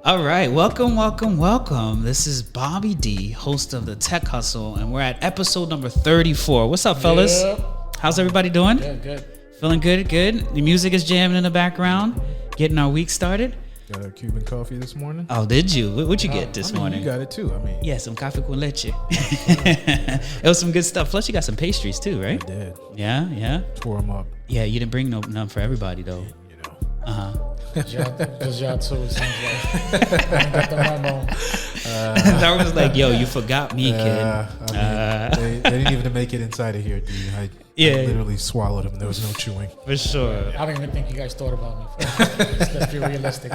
All right, welcome. This is Bobby D, host of the Tech Hustle, and we're at episode number 34. What's up, fellas? Yep. How's everybody doing? Good. Feeling good? The music is jamming in the background, getting our week started. Got a Cuban coffee this morning. Oh, did you? What'd you get this morning? You got it too. Yeah, some coffee con leche. It was some good stuff. Plus, you got some pastries too, right? I did. Yeah. Tore them up. Yeah, you didn't bring none for everybody though. You know. Because y'all too, it seems like. I ain't got the memo. I was like, yo, you forgot me, kid. They didn't even make it inside of here, dude. I literally swallowed them. There was no chewing. For sure. I don't even think you guys thought about me. Let's be realistic.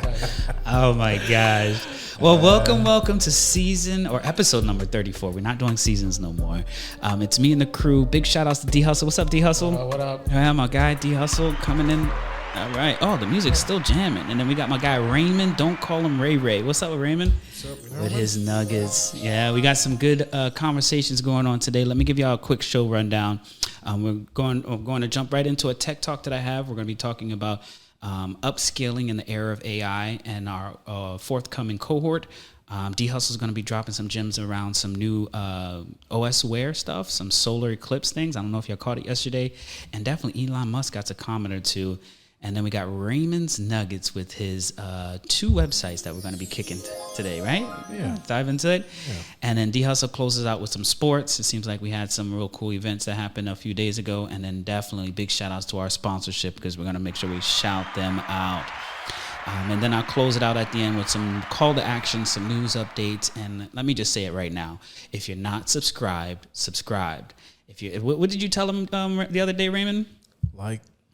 Oh my gosh. Well, welcome to episode number 34. We're not doing seasons no more. It's me and the crew. Big shout outs to D Hustle. What's up, D Hustle? What up? Yeah, my guy D Hustle coming in. All right. Oh, the music's still jamming. And then we got my guy Raymond. Don't call him Ray. What's up with Raymond? What's up, with his nuggets. Yeah, we got some good conversations going on today. Let me give y'all a quick show rundown. We're going to jump right into a tech talk that I have. We're going to be talking about upscaling in the era of AI and our forthcoming cohort. D Hustle is going to be dropping some gems around some new OS Wear stuff, some solar eclipse things. I don't know if y'all caught it yesterday. And definitely Elon Musk got a comment or two. And then we got Raymond's Nuggets with his 2 websites that we're going to be kicking today, right? Yeah. Dive into it. Yeah. And then D Hustle closes out with some sports. It seems like we had some real cool events that happened a few days ago. And then definitely big shout outs to our sponsorship because we're going to make sure we shout them out. And then I'll close it out at the end with some call to action, some news updates. And let me just say it right now. If you're not subscribed. What did you tell them the other day, Raymond?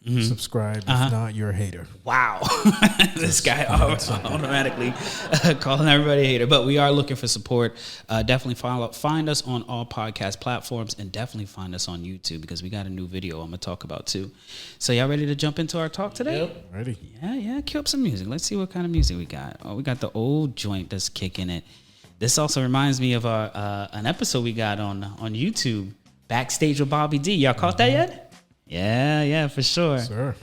Subscribe. If not, you're a hater. Wow. This guy automatically calling everybody a hater. But we are looking for support. Definitely find us on all podcast platforms and definitely find us on YouTube because we got a new video I'm going to talk about too. So y'all ready to jump into our talk today? Yep. Ready? Yeah. Cue up some music. Let's see what kind of music we got. Oh, we got the old joint that's kicking it. This also reminds me of an episode we got on YouTube, Backstage with Bobby D. Y'all caught that yet? Yeah, for sure. Sir.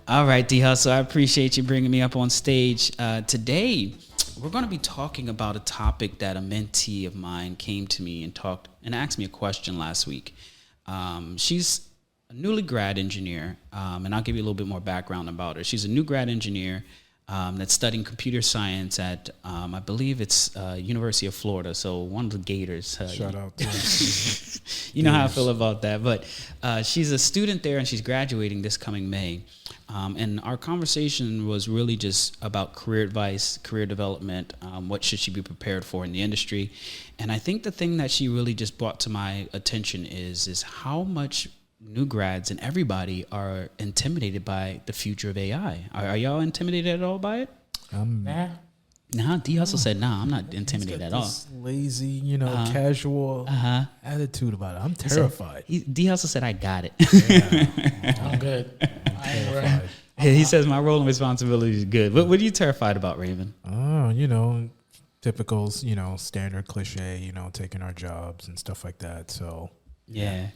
All right, D Hustle, I appreciate you bringing me up on stage. Today, we're going to be talking about a topic that a mentee of mine came to me and asked me a question last week. She's a newly grad engineer, and I'll give you a little bit more background about her. She's a new grad engineer that's studying computer science at, I believe it's University of Florida, so one of the Gators. Shout out to You know how I feel about that. But she's a student there, and she's graduating this coming May. And our conversation was really just about career advice, career development, what should she be prepared for in the industry. And I think the thing that she really just brought to my attention is how much new grads and everybody are intimidated by the future of AI. Are y'all intimidated at all by it? Nah, D Hustle said, nah, I'm not intimidated at all. This lazy, casual attitude about it. I'm terrified. D Hustle said, I got it. Yeah. I'm good. I ain't worried. He says my role and responsibility is good. What are you terrified about, Raven? Oh, typical, standard cliche, taking our jobs and stuff like that. So yeah.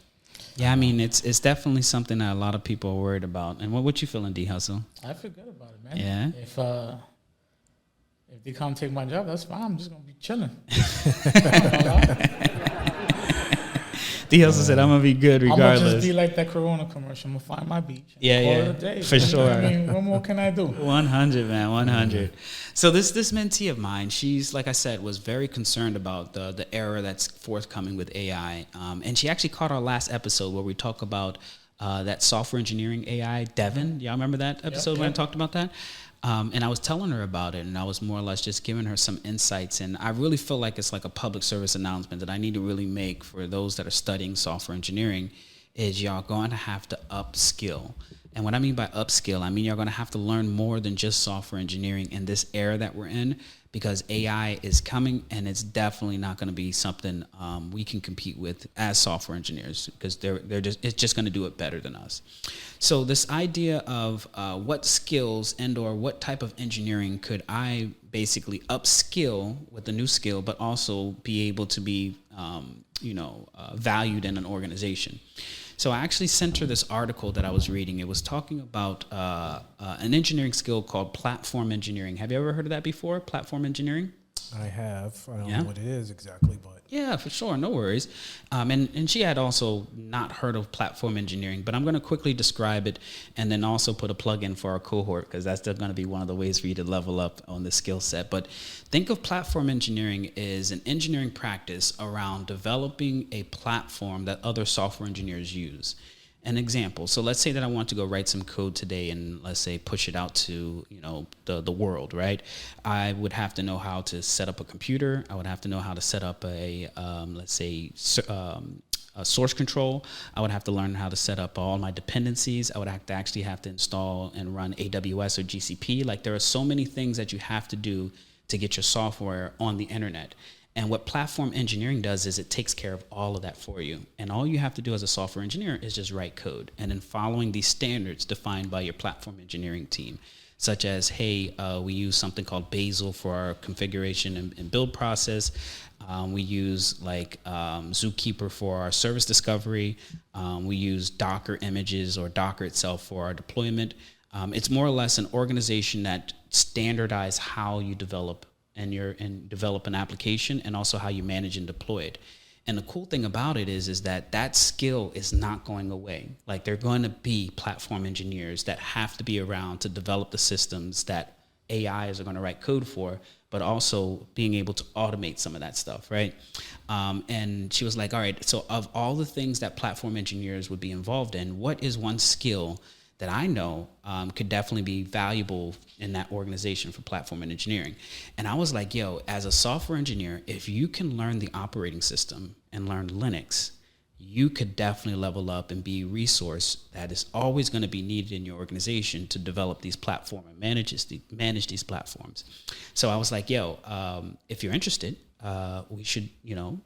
I mean, it's definitely something that a lot of people are worried about. And what you feeling, D Hustle? I feel good about it, man. Yeah. If they come take my job, that's fine. I'm just gonna be chilling. D Hustle said, "I'm gonna be good regardless." I'm gonna just be like that Corona commercial. I'm gonna find my beach. Yeah, All the day, for sure. I mean, what more can I do? 100, man, 100. So this mentee of mine, she's, like I said, was very concerned about the era that's forthcoming with AI, and she actually caught our last episode where we talk about that software engineering AI, Devin. Y'all remember that episode when I talked about that? And I was telling her about it, and I was more or less just giving her some insights. And I really feel like it's like a public service announcement that I need to really make for those that are studying software engineering is y'all going to have to upskill. And what I mean by upskill, I mean you're going to have to learn more than just software engineering in this era that we're in, because AI is coming, and it's definitely not going to be something we can compete with as software engineers, because it's just going to do it better than us. So this idea of what skills and/or what type of engineering could I basically upskill with a new skill, but also be able to be valued in an organization. So I actually sent her this article that I was reading. It was talking about an engineering skill called platform engineering. Have you ever heard of that before? Platform engineering? I have. I don't Yeah? know what it is exactly, but Yeah, for sure. No worries. And she had also not heard of platform engineering, but I'm going to quickly describe it and then also put a plug in for our cohort because that's still going to be one of the ways for you to level up on the skill set. But think of platform engineering as an engineering practice around developing a platform that other software engineers use. An example. So let's say that I want to go write some code today and let's say push it out to, the world, right? I would have to know how to set up a computer. I would have to know how to set up a source control. I would have to learn how to set up all my dependencies. I would have to install and run AWS or GCP. Like there are so many things that you have to do to get your software on the internet. And what platform engineering does is it takes care of all of that for you. And all you have to do as a software engineer is just write code and then following these standards defined by your platform engineering team, such as, hey, we use something called Bazel for our configuration and build process. We use Zookeeper for our service discovery. We use Docker images or Docker itself for our deployment. It's more or less an organization that standardizes how you develop and develop an application and also how you manage and deploy it. And the cool thing about it is that skill is not going away. Like there are going to be platform engineers that have to be around to develop the systems that AIs are going to write code for, but also being able to automate some of that stuff, right? And she was like, all right, so of all the things that platform engineers would be involved in, what is one skill that I know could definitely be valuable in that organization for platform and engineering? And I was like, yo, as a software engineer, if you can learn the operating system and learn Linux, you could definitely level up and be a resource that is always going to be needed in your organization to develop these platforms and manage these platforms. So I was like, yo, if you're interested, we should,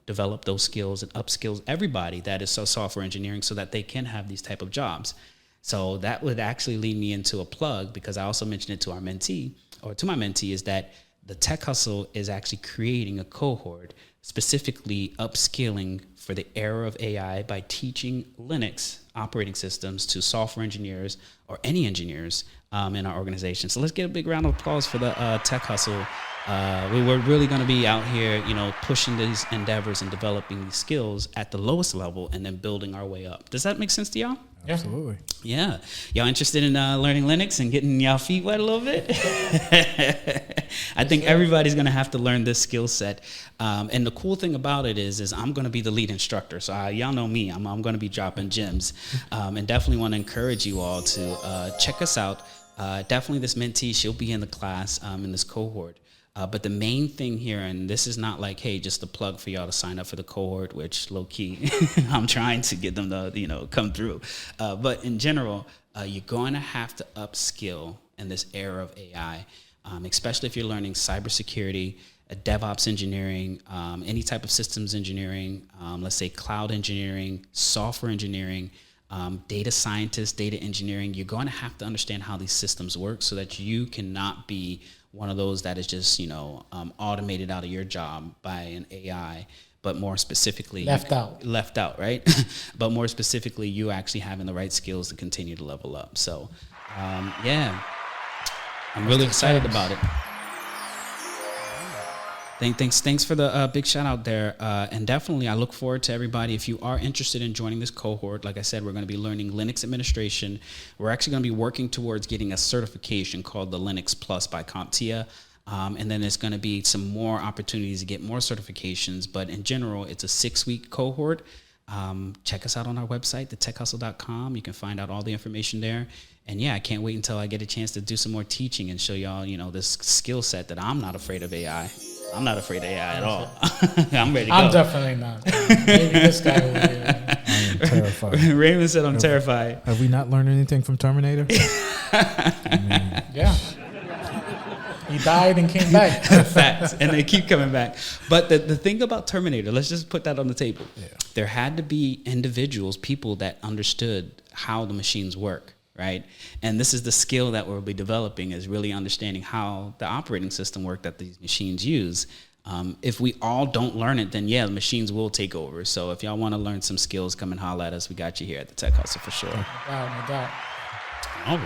develop those skills and upskills everybody that is software engineering so that they can have these type of jobs. So that would actually lead me into a plug because I also mentioned it to our mentee or to my mentee is that the Tech Hustle is actually creating a cohort specifically upskilling for the era of AI by teaching Linux operating systems to software engineers or any engineers in our organization. So let's get a big round of applause for the Tech Hustle. We were really going to be out here, pushing these endeavors and developing these skills at the lowest level and then building our way up. Does that make sense to y'all? Absolutely. Yeah. Y'all interested in learning Linux and getting y'all feet wet a little bit? I think everybody's going to have to learn this skill set. And the cool thing about it is I'm going to be the lead instructor. So y'all know me. I'm going to be dropping gems. And definitely want to encourage you all to check us out. Definitely this mentee, she'll be in the class in this cohort. But the main thing here, and this is not like, hey, just a plug for y'all to sign up for the cohort, which low key, I'm trying to get them to, come through. But in general, you're going to have to upskill in this era of AI, especially if you're learning cybersecurity, DevOps engineering, any type of systems engineering, let's say cloud engineering, software engineering, data scientists, data engineering. You're going to have to understand how these systems work so that you cannot be one of those that is just, automated out of your job by an AI, but more specifically left out, right? But more specifically, you actually having the right skills to continue to level up. So, I'm really excited about it. Thanks for the big shout out there. And definitely I look forward to everybody. If you are interested in joining this cohort, like I said, we're going to be learning Linux administration. We're actually going to be working towards getting a certification called the Linux Plus by CompTIA. And then there's going to be some more opportunities to get more certifications. But in general, it's a 6-week cohort. Check us out on our website, thetechhustle.com. You can find out all the information there. And I can't wait until I get a chance to do some more teaching and show y'all, this skill set that I'm not afraid of AI. I'm not afraid of AI at all. I'm ready to go. I'm definitely not. Maybe this guy will be. I am terrified. Raymond said I'm terrified. Have we not learned anything from Terminator? Yeah. He died and came back. Facts. And they keep coming back. But the thing about Terminator, let's just put that on the table. Yeah. There had to be individuals, people that understood how the machines work. Right. And this is the skill that we'll be developing is really understanding how the operating system work that these machines use. If we all don't learn it, then yeah, the machines will take over. So if y'all want to learn some skills, come and holler at us. We got you here at the Tech Hustle for sure. No doubt. All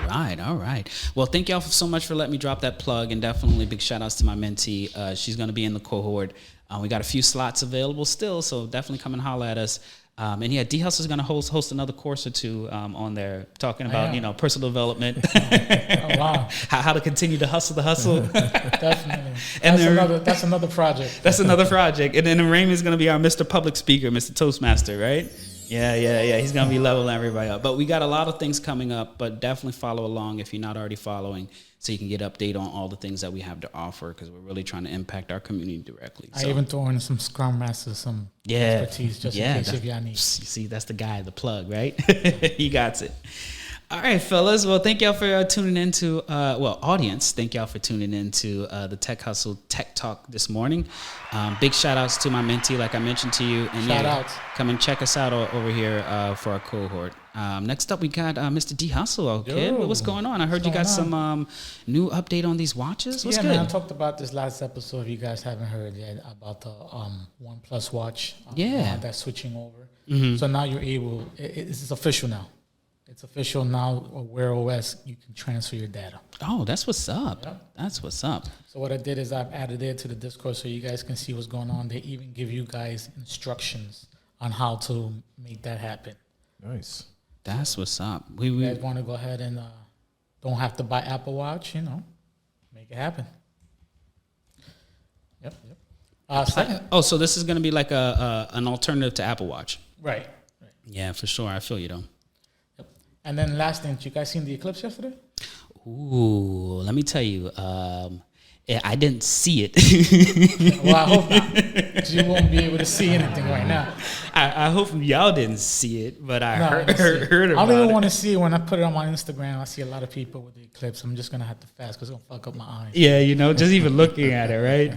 right. Well, thank y'all so much for letting me drop that plug, and definitely big shout outs to my mentee. She's going to be in the cohort. We got a few slots available still, so definitely come and holler at us. And yeah, D Hustle is going to host another course or two on there, talking about personal development. Oh, wow. how to continue to hustle the hustle. Definitely. And That's another project. That's another project. And then Raymond's going to be our Mr. Public Speaker, Mr. Toastmaster, right? Yeah. He's going to be leveling everybody up. But we got a lot of things coming up, but definitely follow along if you're not already following, so you can get update on all the things that we have to offer, because we're really trying to impact our community directly. I even throw in some Scrum Masters, some expertise, just in case if y'all need. See, that's the guy, the plug, right? He got it. All right, fellas. Well, thank y'all for tuning into, audience, thank y'all for tuning into the Tech Hustle Tech Talk this morning. Big shout outs to my mentee, like I mentioned to you. And Shout outs. Come and check us out over here for our cohort. Next up, we got Mr. D Hustle. Okay, what's going on? I heard you got some new update on these watches. What's good? Man, I talked about this last episode. If you guys haven't heard yet, about the OnePlus watch. That's switching over. Mm-hmm. So now you're able. It's official now. It's official now. Wear OS, you can transfer your data. Oh, that's what's up. Yep. That's what's up. So what I did is I've added it to the Discord so you guys can see what's going on. They even give you guys instructions on how to make that happen. Nice. That's what's up. You guys want to go ahead and don't have to buy Apple Watch, make it happen. Yep. So this is going to be like an alternative to Apple Watch. Right. Yeah, for sure. I feel you, though. Yep. And then last thing, you guys seen the Eclipse yesterday? Ooh, let me tell you. I didn't see it. Well, I hope not, 'cause you won't be able to see anything right now. I hope y'all didn't see it, but I heard about it. I don't even want to see it when I put it on my Instagram. I see a lot of people with the Eclipse. I'm just going to have to fast because it's going to fuck up my eyes. Yeah, just even looking at it, right?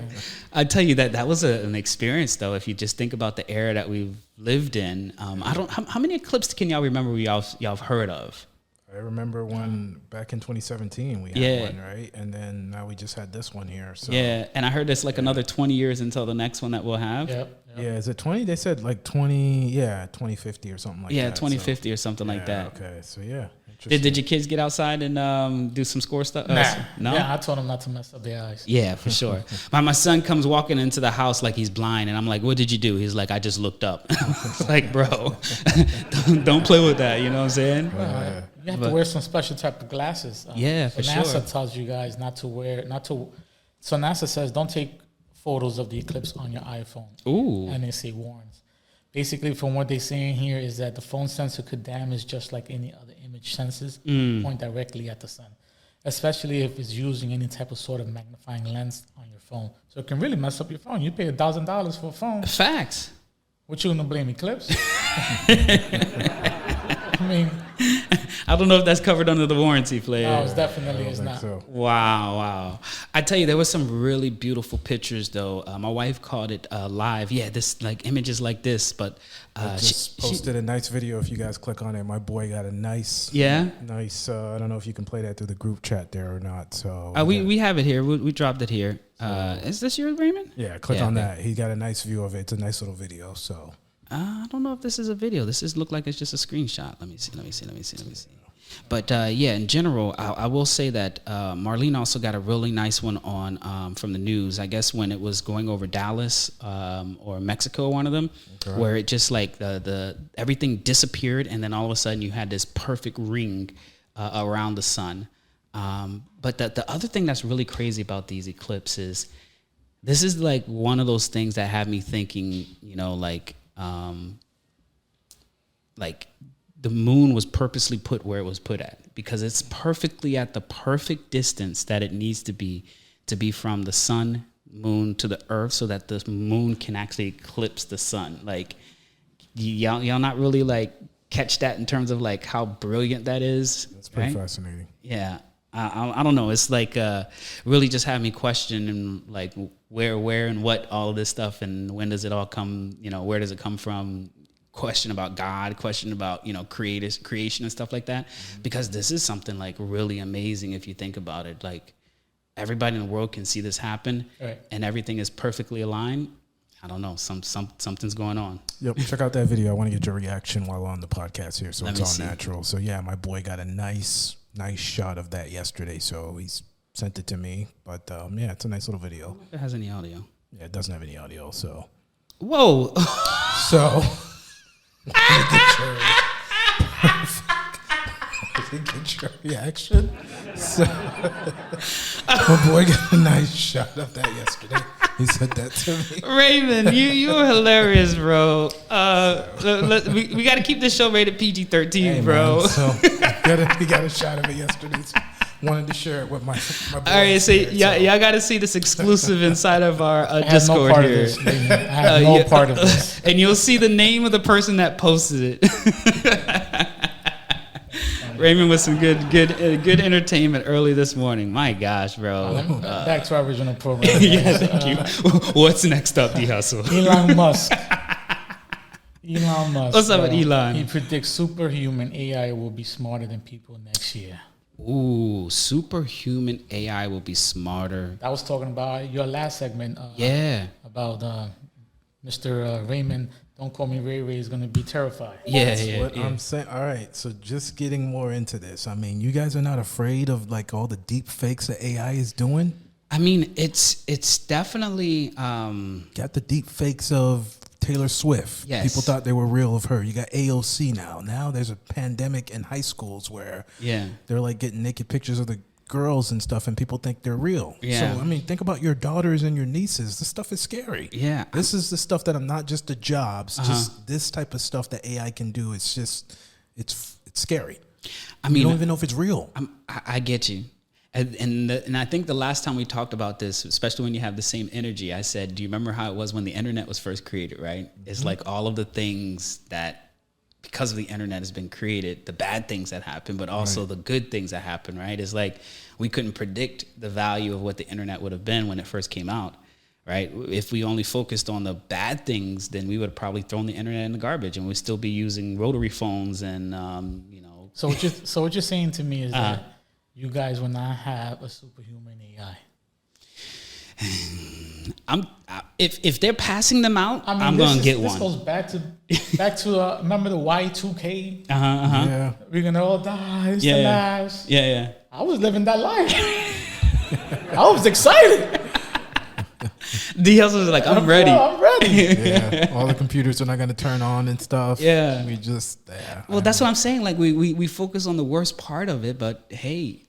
I tell you that was an experience, though. If you just think about the era that we've lived in, how many Eclipse can y'all remember y'all have heard of? I remember one back in 2017 we had one, right? And then now we just had this one here. So. Yeah, and I heard there's like another 20 years until the next one that we'll have. Yep. Yeah, is it 20? They said like 2050 or something like that. Yeah, 2050 or something like that. Okay, so yeah. Did your kids get outside and do some score stuff? Nah. No? Yeah, I told them not to mess up their eyes. Yeah, for sure. My son comes walking into the house like he's blind, and I'm like, what did you do? He's like, I just looked up. It's like, bro, don't play with that, you know what I'm saying? You have to wear some special type of glasses. For NASA sure. tells you guys so NASA says don't take photos of the eclipse on your iPhone. Ooh. And they say warns. Basically, from what they're saying here is that the phone sensor could damage just like any other image sensors, point directly at the sun, especially if it's using any type of sort of magnifying lens on your phone. So it can really mess up your phone. You pay $1,000 for a phone. Facts. What you gonna blame, Eclipse? I mean, I don't know if that's covered under the warranty, player. no, it's definitely is not. So. Wow. I tell you, there was some really beautiful pictures, though. My wife called it live. Yeah, this like images like this, but I just posted a nice video. If you guys click on it, my boy got a nice. I don't know if you can play that through the group chat there or not. So we have it here. We dropped it here. Is this yours, Raymond? Yeah, click on that. He got a nice view of it. It's a nice little video. So I don't know if this is a video. This look like it's just a screenshot. Let me see. But in general, I will say that Marlene also got a really nice one on from the news. I guess when it was going over Dallas or Mexico, one of them, where it just like the everything disappeared, and then all of a sudden you had this perfect ring around the sun. But the other thing that's really crazy about these eclipses, this is like one of those things that have me thinking, like the moon was purposely put where it was put at, because it's perfectly at the perfect distance that it needs to be from the sun, moon to the earth, so that the moon can actually eclipse the sun. Like y'all not really like catch that in terms of like how brilliant that is. That's pretty fascinating. Yeah. I don't know. It's like really just had me question like where and what all of this stuff, and when does it all come, where does it come from? Question about God, question about, creation and stuff like that. Because this is something like really amazing if you think about it. Like everybody in the world can see this happen, right, and everything is perfectly aligned, I don't know, something's going on. Yep, check out that video. I want to get your reaction while on the podcast here, so Let it's me all see. natural. So yeah, my boy got a nice shot of that yesterday, so he's sent it to me. But yeah, it's a nice little video. If it has any audio. Yeah, it doesn't have any audio, so. Whoa. So. Get your reaction. So, my boy got a nice shot of that yesterday. He said that to me. Raymond, you were hilarious, bro. We got to keep this show rated PG-13, Hey, bro. man, so he got a shot of it yesterday. So wanted to share it with my boy. All right, so y'all got to see this exclusive inside of our I have Discord no part here. of this. I have no part of this. And you'll see the name of the person that posted it. Raymond with some good entertainment early this morning. My gosh, bro. Back to our original program. Yeah, thank you. What's next up, D Hustle? Elon Musk. What's up with Elon? He predicts superhuman AI will be smarter than people next year. Ooh, superhuman AI will be smarter. I was talking about your last segment. About Mr. Raymond. Don't call me Ray Ray is going to be terrified. What I'm saying. All right, so just getting more into this. I mean, you guys are not afraid of like all the deep fakes that AI is doing? I mean, it's definitely got the deep fakes of Taylor Swift. Yes. People thought they were real of her. You got AOC now. Now there's a pandemic in high schools where they're like getting naked pictures of the girls and stuff, and people think they're real. Yeah. So, I mean, think about your daughters and your nieces. This stuff is scary. Yeah. This is the stuff that I'm not just the jobs, just this type of stuff that AI can do. It's just, it's scary. I mean, you don't even know if it's real. I get you. And I think the last time we talked about this, especially when you have the same energy, I said, do you remember how it was when the internet was first created, right? It's like all of the things that, because of the internet has been created, the bad things that happen, but also the good things that happen, right? It's like we couldn't predict the value of what the internet would have been when it first came out, right? If we only focused on the bad things, then we would have probably thrown the internet in the garbage, and we'd still be using rotary phones and, you know. So what you're saying to me is that you guys will not have a superhuman AI. If they're passing them out, I mean, I'm gonna get this one. goes back to remember the Y2K? Yeah. We're gonna all die. It's the last. Yeah. I was living that life. I was excited. D Hustle was like, I'm ready. I'm ready. Yeah. All the computers are not going to turn on and stuff. Yeah. We just, Well, that's what I'm saying. Like we focus on the worst part of it, but hey,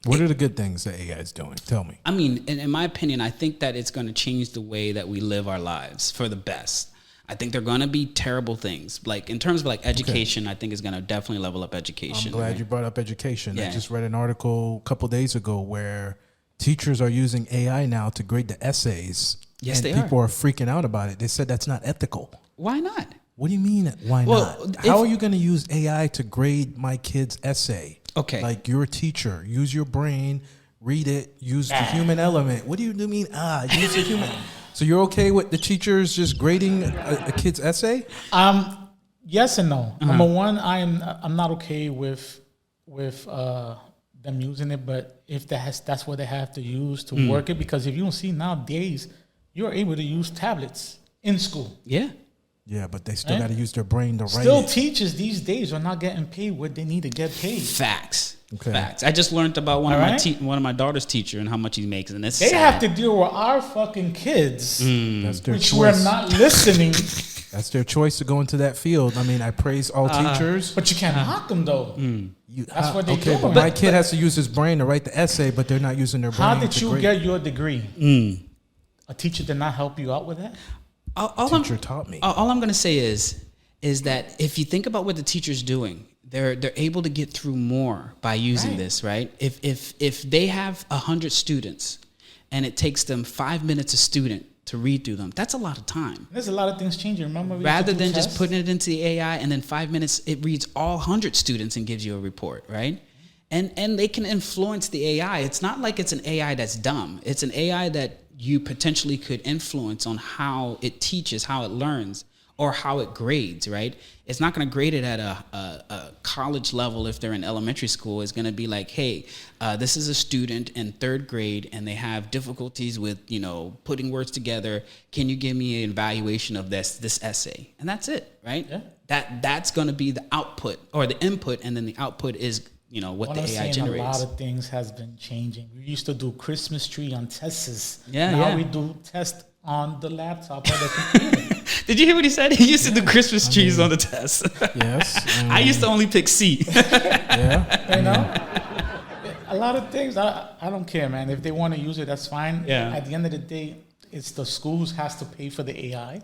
what are the good things that AI is doing? Tell me. I mean, in my opinion, I think that it's going to change the way that we live our lives for the best. I think they're going to be terrible things. Like in terms of like education, I think it's going to definitely level up education. I'm glad you brought up education. Yeah. I just read an article a couple days ago where teachers are using AI now to grade the essays. Yes, and they people are freaking out about it. They said that's not ethical. Why not? What do you mean? Why not? How are you going to use AI to grade my kid's essay? Okay. Like you're a teacher. Use your brain. Read it. Use the human element. What do you mean? Use the human. So you're okay with the teachers just grading a kid's essay? Yes and no. Number one, I'm not okay with them using it, but if that's what they have to use to work it, because if you don't see nowadays, you're able to use tablets in school. Yeah. Yeah, but they still got to use their brain to write Still, it. teachers these days are not getting paid what they need to get paid. Facts. Okay. Facts. I just learned about one of my daughter's teacher and how much he makes, and it's They sad. have to deal with our fucking kids, That's their which choice. we're not listening. That's their choice to go into that field. I mean, I praise all teachers. But you can't knock them though. That's what they okay, do. but my kid has to use his brain to write the essay, but they're not using their brain. How did to you grade. get your degree? A teacher did not help you out with that? Teacher taught me. All I'm going to say is that if you think about what the teacher's doing, they're able to get through more by using this, right? If they have 100 students and it takes them 5 minutes a student to read through them, that's a lot of time. There's a lot of things changing. Remember, Rather than just putting it into the AI and then 5 minutes it reads all 100 students and gives you a report, right? And they can influence the AI. It's not like it's an AI that's dumb. It's an AI that you potentially could influence on how it teaches, how it learns, or how it grades, right? It's not going to grade it at a college level if they're in elementary school. It's going to be like, hey, this is a student in 3rd grade and they have difficulties with, putting words together. Can you give me an evaluation of this essay? And that's it, right? Yeah. That's going to be the output or the input, and then the output is, what the AI generates. A lot of things has been changing. We used to do Christmas tree on tests. Yeah, now we do tests on the laptop or the computer. Did you hear what he said? He used to do Christmas trees on the test. Yes. I used to only pick C. A lot of things, I don't care, man. If they want to use it, that's fine. Yeah. At the end of the day, it's the schools has to pay for the AI.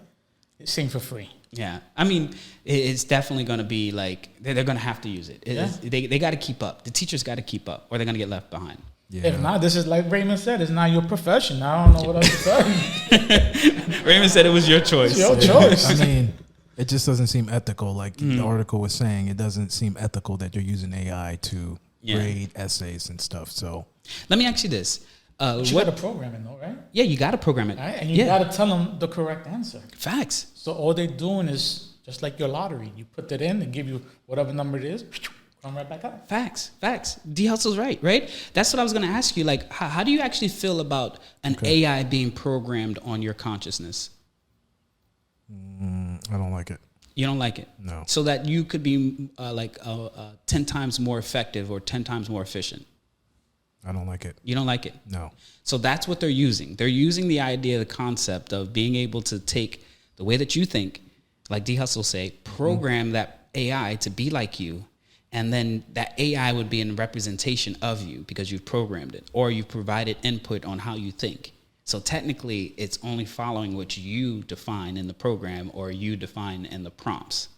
It's same for free. Yeah. I mean, it's definitely going to be like, they're going to have to use it. They got to keep up. The teachers got to keep up, or they're going to get left behind. Yeah. If not, this is like Raymond said, it's not your profession. I don't know what else to say. Raymond said it was your choice. It's your choice. I mean, it just doesn't seem ethical. Like the article was saying, it doesn't seem ethical that you're using AI to grade essays and stuff. So let me ask you this. You got to program it, though, right? Yeah, you got to program it. Right? And you got to tell them the correct answer. Facts. So all they're doing is just like your lottery. You put that in, they give you whatever number it is, come right back out. Facts. D Hustle's right? That's what I was going to ask you. Like, how do you actually feel about an AI being programmed on your consciousness? I don't like it. You don't like it? No. So that you could be 10 times more effective or 10 times more efficient? I don't like it. You don't like it? No. So that's what they're using. They're using the idea, the concept of being able to take the way that you think, like D Hustle say, program that AI to be like you, and then that AI would be in representation of you because you've programmed it or you've provided input on how you think. So technically, it's only following what you define in the program or you define in the prompts.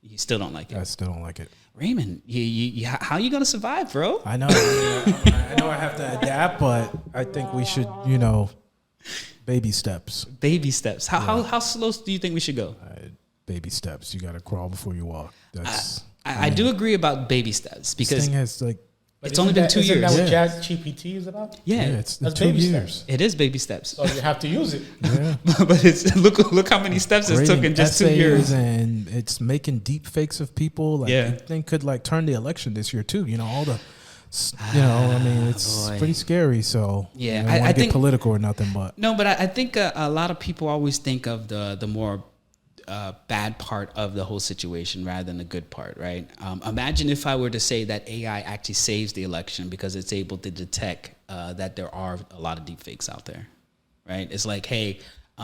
You still don't like it? I still don't like it. Raymond, how are you going to survive, bro? I know. I know I have to adapt, but I think we should, baby steps. Baby steps. How slow do you think we should go? Baby steps. You got to crawl before you walk. I do agree about baby steps because this thing has it's only been 2 years. Isn't that what ChatGPT is about? Yeah, it's That's 2 baby years. steps. It is baby steps. So you have to use it. Yeah. But it's look how many steps it took in just 2 years. And it's making deep fakes of people. Like, Yeah. that thing could turn the election this year too. All the, I mean, it's pretty scary. So Yeah, I don't I want to think- get political or nothing, but No, but I think a lot of people always think of the more bad part of the whole situation rather than the good part, right? Imagine if I were to say that AI actually saves the election because it's able to detect that there are a lot of deepfakes out there, right? It's like, hey,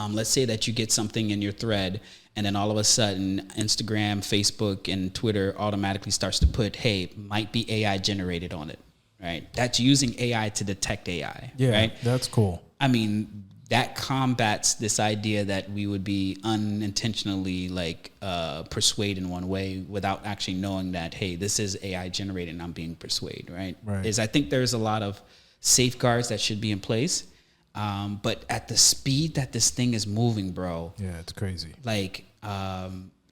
let's say that you get something in your thread and then all of a sudden Instagram, Facebook, and Twitter automatically starts to put, hey, might be AI generated on it, right? That's using AI to detect AI, yeah, right? that's cool. I mean, that combats this idea that we would be unintentionally persuaded in one way without actually knowing that, hey, this is AI generated and I'm being persuaded, right? Right. I think there's a lot of safeguards that should be in place. But at the speed that this thing is moving, bro, Yeah, it's crazy.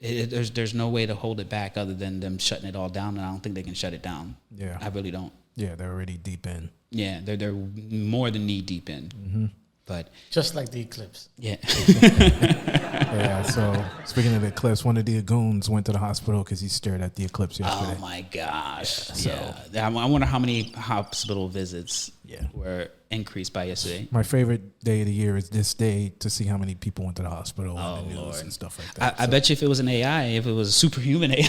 there's no way to hold it back other than them shutting it all down. And I don't think they can shut it down. Yeah. I really don't. Yeah, they're already deep in. Yeah, they're more than knee deep in. Mm-hmm. But Just like the Eclipse. yeah. Yeah, so speaking of the eclipse, one of the goons went to the hospital because he stared at the eclipse yesterday. Oh my gosh! Yeah, I wonder how many hospital visits were increased by yesterday. My favorite day of the year is this day to see how many people went to the hospital and the news Lord. and stuff like that. I bet you if it was an AI, if it was a superhuman AI.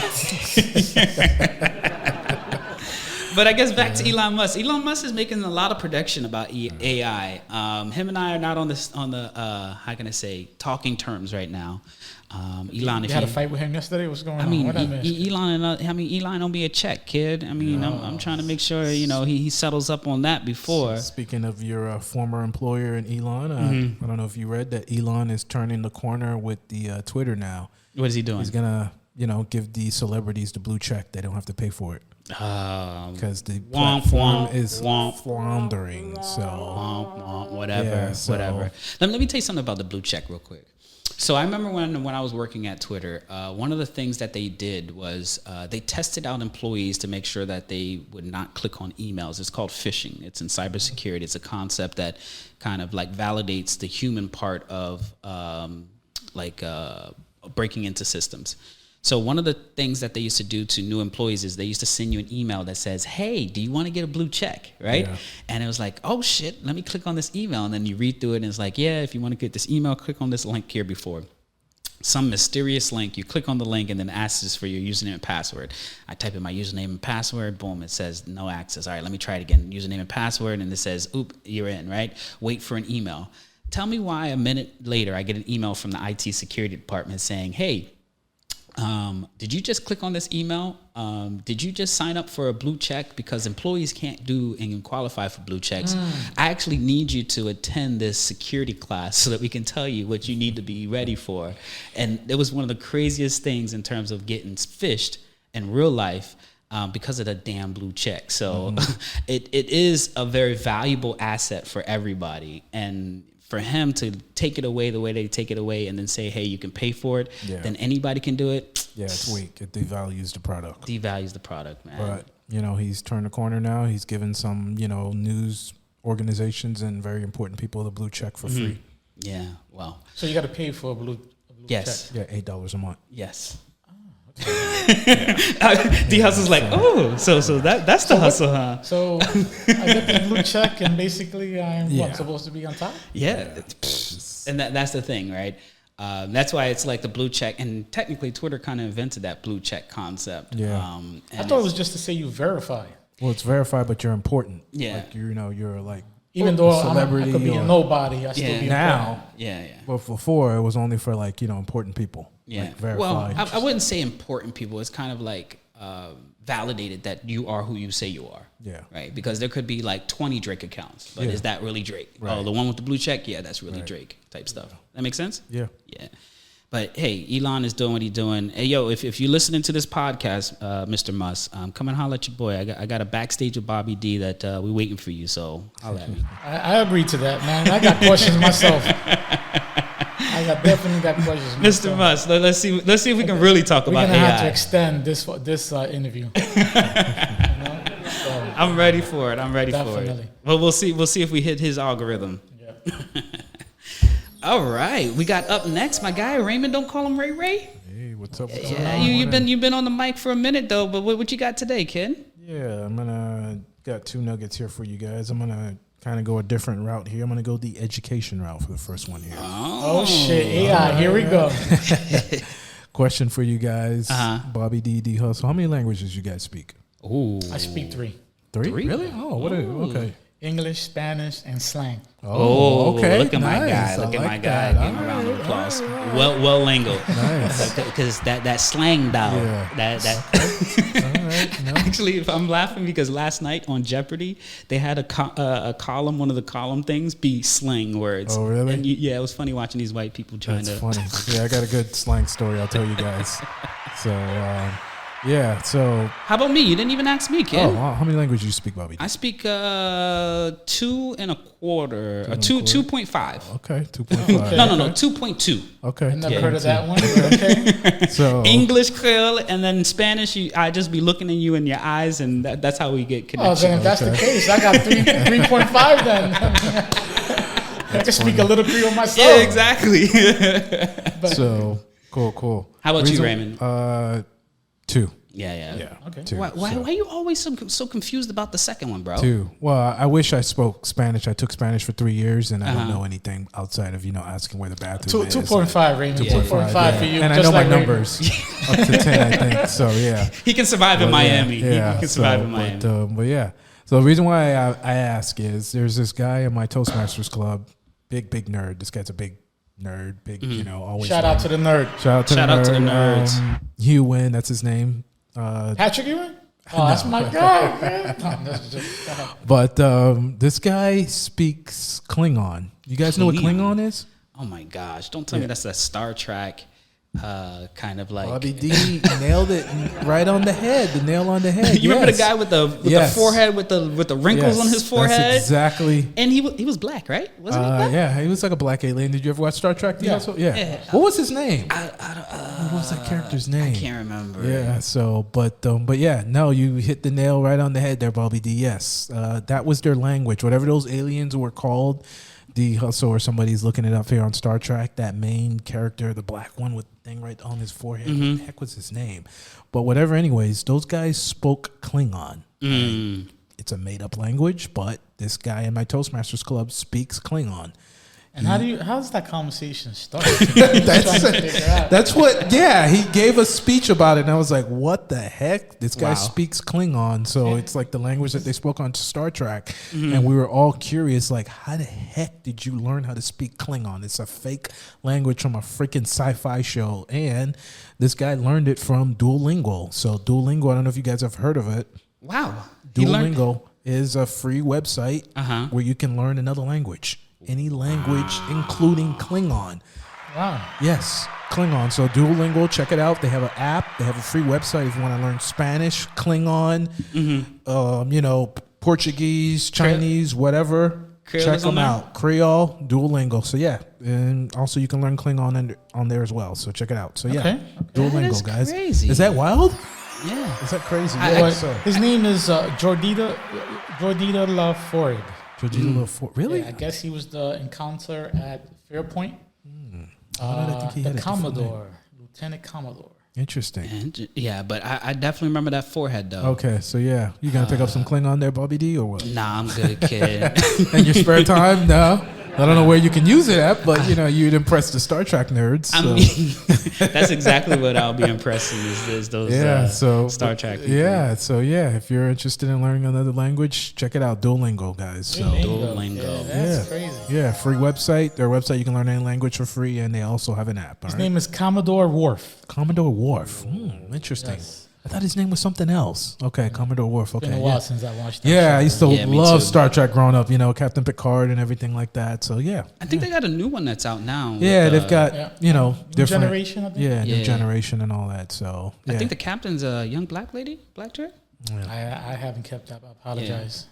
But I guess back to Elon Musk. Elon Musk is making a lot of prediction about AI. Him and I are not on the how can I say talking terms right now. Elon, You had a fight with him yesterday? What's going on? I mean, What I missed? Elon don't be a check, kid. I mean, I'm trying to make sure he settles up on that before. Speaking of your former employer and Elon, I don't know if you read that Elon is turning the corner with the Twitter now. What is he doing? He's gonna, give the celebrities the blue check. They don't have to pay for it because the platform is floundering. So whatever. Let me tell you something about the blue check real quick. So I remember when I was working at Twitter, one of the things that they did was they tested out employees to make sure that they would not click on emails. It's called phishing. It's in cybersecurity. It's a concept that kind of validates the human part of breaking into systems. So one of the things that they used to do to new employees is they used to send you an email that says, hey, do you want to get a blue check, right? Yeah. And it was like, oh, shit, let me click on this email. And then you read through it, and it's like, yeah, if you want to get this email, click on this link here before. Some mysterious link, you click on the link, and then it asks for your username and password. I type in my username and password, boom, it says no access. All right, let me try it again. Username and password, and it says, oop, you're in, right? Wait for an email. Tell me why a minute later I get an email from the IT security department saying, hey, did you just click on this email? Did you just sign up for a blue check? Because employees can't do and qualify for blue checks. I actually need you to attend this security class so that we can tell you what you need to be ready for. And it was one of the craziest things in terms of getting phished in real life because of the damn blue check. So it is a very valuable asset for everybody. And for him to take it away the way they take it away and then say, hey, you can pay for it, then anybody can do it. Yeah, it's weak. It devalues the product. Devalues the product, man. But, he's turned the corner now. He's given some, news organizations and very important people the blue check for free. Yeah, well. So you got to pay for a blue yes. check? Yeah, $8 a month. Yes. D Hustle's like, so that's the hustle, huh? So I get the blue check, and basically I'm supposed to be on top? Yeah. And that's the thing, right? That's why it's like the blue check, and technically Twitter kind of invented that blue check concept. Yeah. I thought it was just to say you verify. Well, it's verified, but you're important. Yeah. Like, you're like even though celebrity I could be a nobody, I still be now. important. Yeah. But before, it was only for important people. Yeah. Like verified. Well, I wouldn't say important people. It's kind of like validated that you are who you say you are. Yeah. Right? Because there could be like 20 Drake accounts, but is that really Drake? Right. Oh, the one with the blue check? Yeah, that's really Drake type stuff. That makes sense? Yeah. Yeah. But hey, Elon is doing what he's doing. Hey, yo, if you're listening to this podcast, Mr. Musk, come and holler at your boy. I got a backstage with Bobby D that we're waiting for you. So holler at me. I agree to that, man. I got questions myself. I definitely got questions myself. Mr. Musk, let's see if we can really talk about AI. We're gonna have to extend this interview. I'm ready for it. Definitely. Well, we'll see if we hit his algorithm. Yeah. All right, we got up next, my guy Raymond. Don't call him Ray Ray. Hey, what's up? You've been on the mic for a minute though. But what you got today, kid? Yeah, got 2 nuggets here for you guys. I'm gonna kind of go a different route here. I'm gonna go the education route for the first one here. Oh shit! AI, here we go. Question for you guys, Bobby D Hustle. How many languages you guys speak? Ooh, I speak 3. 3? Really? Oh, what? Okay. English, Spanish, and slang. Oh, okay. Look at my guy. Nice. Look at I my like guy. that. Give him a round of applause. Well lingo. Nice. Because that slang dog. Yeah. That. All right. No. Actually, if I'm laughing because last night on Jeopardy they had a column. One of the column things be slang words. Oh, really? And it was funny watching these white people trying That's to. funny. Yeah, I got a good slang story. I'll tell you guys. So. Yeah, so... How about me? You didn't even ask me, kid. Oh, wow. How many languages do you speak, Bobby? I speak 2 1/4. 2.5. Okay, 2.5. No, 2.2. Okay. I never heard of that one. Okay. So English, Creole, and then Spanish, I just be looking at you in your eyes, and that's how we get connected. Oh, then if that's the case, I got 3.5 then. I can speak a little Creole myself. Yeah, exactly. So, cool. How about you, Raymond? 2. Yeah. Okay. 2. Why are you always so confused about the second one, bro? 2. Well, I wish I spoke Spanish. I took Spanish for 3 years, and I don't know anything outside of asking where the bathroom is. 2.5, Raymond. 2.5 for you. And I know my numbers up to 10, I think. So yeah, he can survive in Miami. Yeah, he can survive in Miami. But yeah, so the reason why I ask is there's this guy in my Toastmasters club, big nerd. This guy's a big nerd, always. Shout out to the nerd. Shout out to the nerds. Hugh Wynn, that's his name. Patrick Ewing? Oh, that's my guy, man. But this guy speaks Klingon. You guys know what Klingon is? Oh my gosh! Don't tell me that's a Star Trek kind of like. Bobby D nailed it right on the head. The nail on the head. You remember the guy with the forehead with the wrinkles on his forehead? That's exactly. And he was black, right? Wasn't he black? Yeah, he was like a black alien. Did you ever watch Star Trek? Yeah. Yeah. What was his name? What was that character's name? I can't remember. Yeah. So, but yeah, no, you hit the nail right on the head there, Bobby D. Yes, that was their language. Whatever those aliens were called, D Hustle or somebody's looking it up here on Star Trek, that main character, the black one with the thing right on his forehead, what the heck was his name? But whatever, anyways, those guys spoke Klingon. Right? It's a made-up language, but this guy in my Toastmasters Club speaks Klingon. And how does that conversation start? That's what, yeah, he gave a speech about it, and I was like, what the heck? This guy speaks Klingon, so it's like the language that they spoke on Star Trek, and we were all curious, like, how the heck did you learn how to speak Klingon? It's a fake language from a freaking sci-fi show, and this guy learned it from Duolingo. So Duolingo, I don't know if you guys have heard of it. Wow. Duolingo is a free website where you can learn another language. Any language, including Klingon. Wow. Yes, Klingon. So Duolingo, check it out. They have an app. They have a free website if you want to learn Spanish, Klingon, Portuguese, Chinese, whatever. Creole check them out. Creole, Duolingo. So yeah, and also you can learn Klingon on there as well. So check it out. So yeah, Duolingo, that is guys. Crazy. Is that wild? Yeah. Is that crazy? His name is Jordita LaFord. Really? Yeah, I guess he was the encounter at Fairpoint. The Commodore, Lieutenant Commodore. Interesting. And, yeah, but I definitely remember that forehead, though. Okay, so yeah. You going to pick up some Klingon there, Bobby D, or what? Nah, I'm good, kid. In your spare time? No? I don't know where you can use it at, but, you'd impress the Star Trek nerds. So. I mean, that's exactly what I'll be impressing is those Star Trek people. Yeah, so if you're interested in learning another language, check it out, Duolingo, guys. So Duolingo. Yeah, that's crazy. Yeah, free website. Their website, you can learn any language for free, and they also have an app. His name is Commodore Worf. Commodore Worf. Interesting. Yes. I thought his name was something else. Okay, Commodore Worf. Okay, It's been a while since I watched that Yeah, show. I used to me love too. Star Trek growing up, Captain Picard and everything like that. So, yeah. I think they got a new one that's out now. Yeah, they've got, New different. generation, I think. Yeah, new Yeah. generation and all that. So, yeah. I think the captain's a young black lady, black chick. I haven't kept up. I apologize.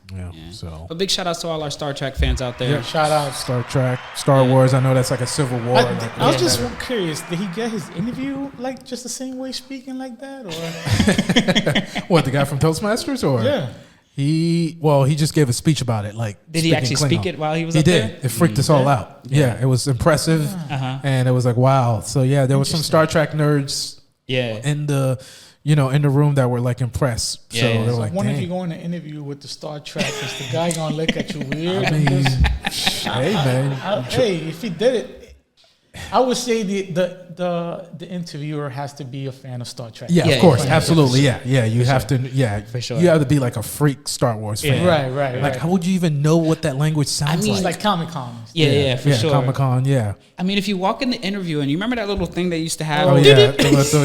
So. But big shout outs to all our Star Trek fans out there. Yeah. Shout out. Star Trek, Star Wars. I know that's like a Civil War. I was just curious. Did he get his interview like just the same way, speaking like that, or What, the guy from Toastmasters, or he just gave a speech about it. Like, Did he actually Klingon. speak it while he was He up did. there? It freaked us all out. Yeah, it was impressive, and it was like, wow. So yeah, there was some Star Trek nerds. Yeah. In the in the room that were like impressed. So they're like, I wonder if dang. you go in an interview with the Star Trek, is the guy gonna look at you weird? I mean, hey man. Hey, if he did it, I would say the interviewer has to be a fan of Star Trek. Yeah, Yeah, of course, yeah, absolutely. Yeah. You have to. For sure. You have to be like a freak Star Wars fan. Right. Like, how would you even know what that language sounds It's like? like Comic-Con. Yeah, for sure. Comic-Con. Yeah. I mean, if you walk in the interview and you remember that little thing they used to have. Oh yeah.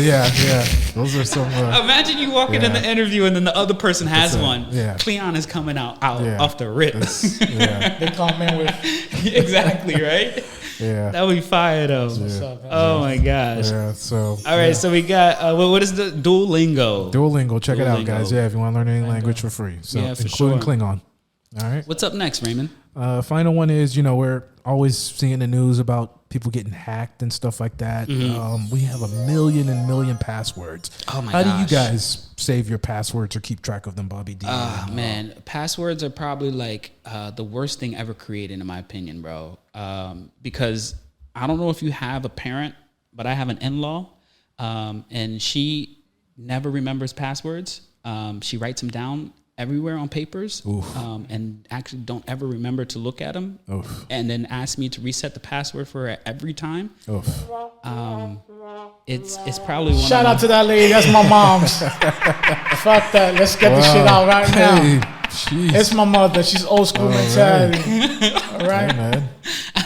Yeah. Those are some. Imagine you walking in the interview and then the other person has one. Yeah. Cleon is coming out off the rip. Yeah. They come in with Exactly, right? Yeah. That would be fire though. what's up. Oh my gosh. Yeah. So. All right, so we got what is the Duolingo? Duolingo. Check it out, Duolingo. guys. Yeah, if you want to learn any language for free. So, Yeah, for including sure. Klingon. All right. What's up next, Raymond? Final one is, we're always seeing the news about people getting hacked and stuff like that. We have a million passwords. Oh my How gosh. do you guys save your passwords or keep track of them, Bobby D? Man, passwords are probably like the worst thing ever created, in my opinion, bro. Because I don't know if you have a parent, but I have an in-law, and she never remembers passwords. She writes them down everywhere on papers, and actually don't ever remember to look at them, and then ask me to reset the password for her every time. It's probably one Shout of out to that lady. That's my mom's. Fuck that. Let's get the shit out right now. Hey, jeez. It's my mother. She's old school mentality. All right. Hey, man.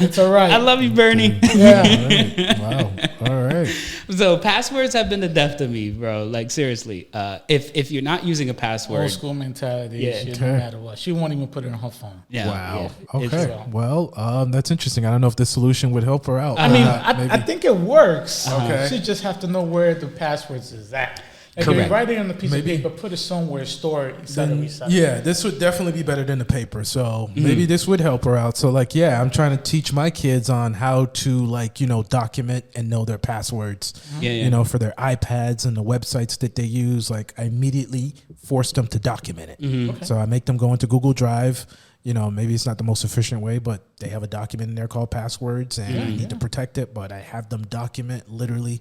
It's all right. I love you, Bernie. Yeah. Wow. All right. So passwords have been the death to me, bro. Like seriously, if you're not using a password, Old school mentality. Yeah. Shit, no matter what. She won't even put it on her phone. yeah, Wow. yeah, it's- Okay. Well, that's interesting. I don't know if this solution would help her out. I mean, maybe. I think it works. Okay. She just have to know where the passwords is at. Like Correct. you write it on a piece Maybe. of paper, put it somewhere, store it, instead of reset. Yeah, this would definitely be better than the paper. So maybe this would help her out. So like, yeah, I'm trying to teach my kids on how to document and know their passwords. Yeah. For their iPads and the websites that they use. Like I immediately forced them to document it. So I make them go into Google Drive, maybe it's not the most efficient way, but they have a document in there called passwords, and I need to protect it, but I have them document literally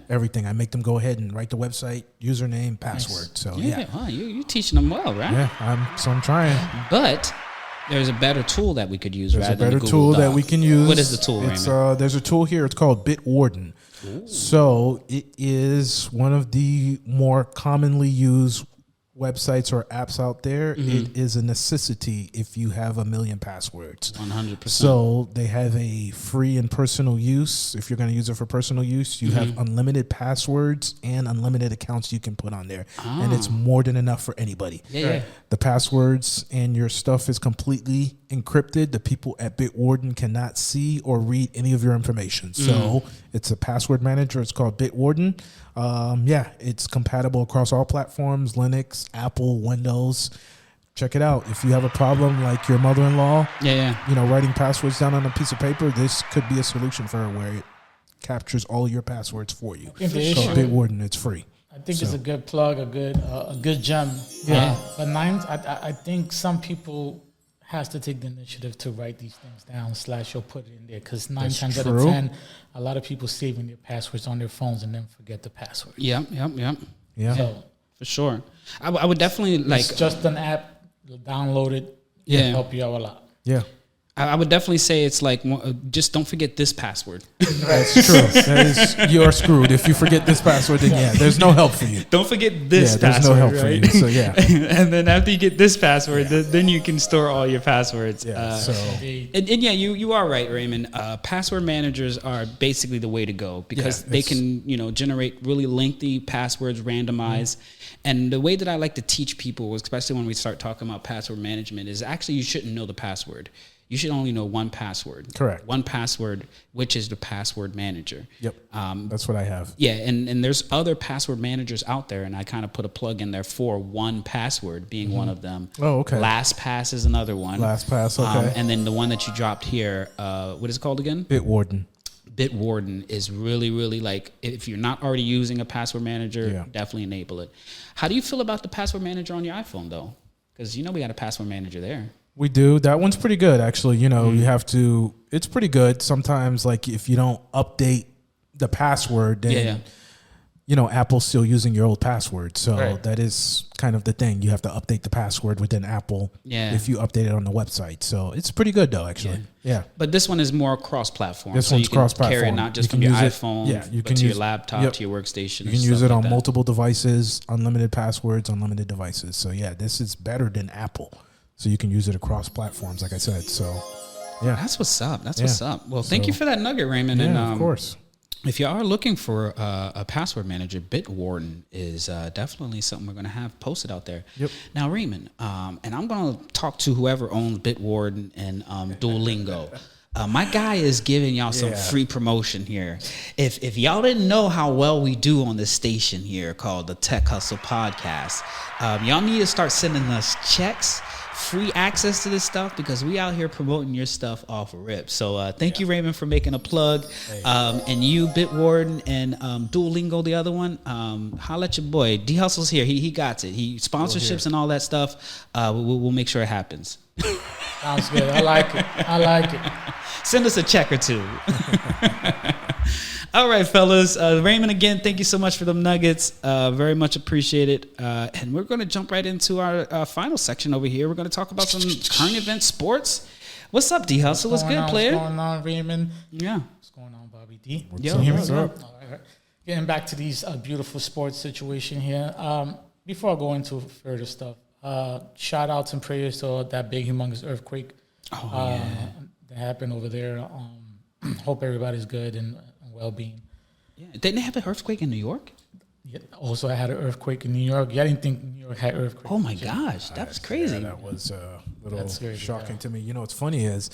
everything. I make them go ahead and write the website, username, password. So Wow, you're teaching them well, right? Yeah, I'm trying. But there's a better tool that we could use. There's rather a better than tool Google that we can use. What is the tool, Raymond? There's a tool here. It's called Bitwarden. Ooh. So it is one of the more commonly used websites or apps out there. It is a necessity if you have 1 million passwords. 100%. So they have a free and personal use. If you're going to use it for personal use, you have unlimited passwords and unlimited accounts you can put on there. And it's more than enough for anybody. Yeah. The passwords and your stuff is completely encrypted. The people at Bitwarden cannot see or read any of your information. So it's a password manager. It's called Bitwarden. It's compatible across all platforms, Linux, Apple, Windows. Check it out. If you have a problem like your mother-in-law, writing passwords down on a piece of paper, this could be a solution for her where it captures all your passwords for you. So Bitwarden, it's free. I think it's a good plug, a good gem. Yeah. But I think some people has to take the initiative to write these things down / you'll put it in there, because 9 times out of 10, a lot of people saving their passwords on their phones and then forget the password. Yeah. So, for sure. I would definitely it's just an app. You'll download it. It'll help you out a lot. Yeah. I would definitely say it's like, just don't forget this password. That's true. You're screwed. If you forget this password, then there's no help for you. Don't forget this password. There's no help right? for you. So and then after you get this password, then you can store all your passwords. Yeah. You are right, Raymond. Password managers are basically the way to go, because they can, generate really lengthy passwords, randomized. And the way that I like to teach people, especially when we start talking about password management, is actually you shouldn't know the password. You should only know one password. Correct. One password, which is the password manager. Yep. That's what I have. Yeah, and there's other password managers out there, and I kind of put a plug in there for 1Password being one of them. Oh, okay. LastPass is another one. LastPass, okay. And then the one that you dropped here, what is it called again? Bitwarden. Bitwarden is really, really like, if you're not already using a password manager, definitely enable it. How do you feel about the password manager on your iPhone, though? Because we got a password manager there. We do. That one's pretty good, actually. You have to, it's pretty good. Sometimes, like, if you don't update the password, then, Apple's still using your old password. So that is kind of the thing. You have to update the password within Apple if you update it on the website. So it's pretty good, though, actually. Yeah. But this one is more cross-platform. This one's cross-platform. Carry it not just from your iPhone, but to your laptop, to your workstation. You can use it on multiple devices, unlimited passwords, unlimited devices. So, this is better than Apple. So you can use it across platforms, like I said. So, that's what's up. What's up. Well, thank you for that nugget, Raymond. And of course. If you are looking for a password manager, Bitwarden is definitely something we're going to have posted out there. Yep. Now, Raymond, and I'm going to talk to whoever owns Bitwarden and Duolingo. My guy is giving y'all some free promotion here. If y'all didn't know how well we do on this station here called the Tech Hustle Podcast, y'all need to start sending us checks, free access to this stuff, because we out here promoting your stuff off rip. So thank you, Raymond, for making a plug. And you, Bitwarden, and Duolingo, the other one, holla at your boy. D Hustle's here. He got it. He sponsorships and all that stuff. We'll make sure it happens. Sounds good. I like it. Send us a check or two. All right, fellas. Raymond, again, thank you so much for them nuggets. Very much appreciated. And we're going to jump right into our final section over here. We're going to talk about some current event sports. What's up, D Hustle? What's good, player? What's going on, Raymond? Yeah. What's going on, Bobby D? What's up? All right. Getting back to these beautiful sports situation here. Before I go into further stuff, shout outs and prayers to that big, humongous earthquake that happened over there. Hope everybody's good and well-being. Yeah. Didn't they have an earthquake in New York? Yeah, also, I had an earthquake in New York. Yeah, I didn't think New York had earthquakes. Oh, my gosh. That was crazy. Yeah, that was a little shocking to me. What's funny is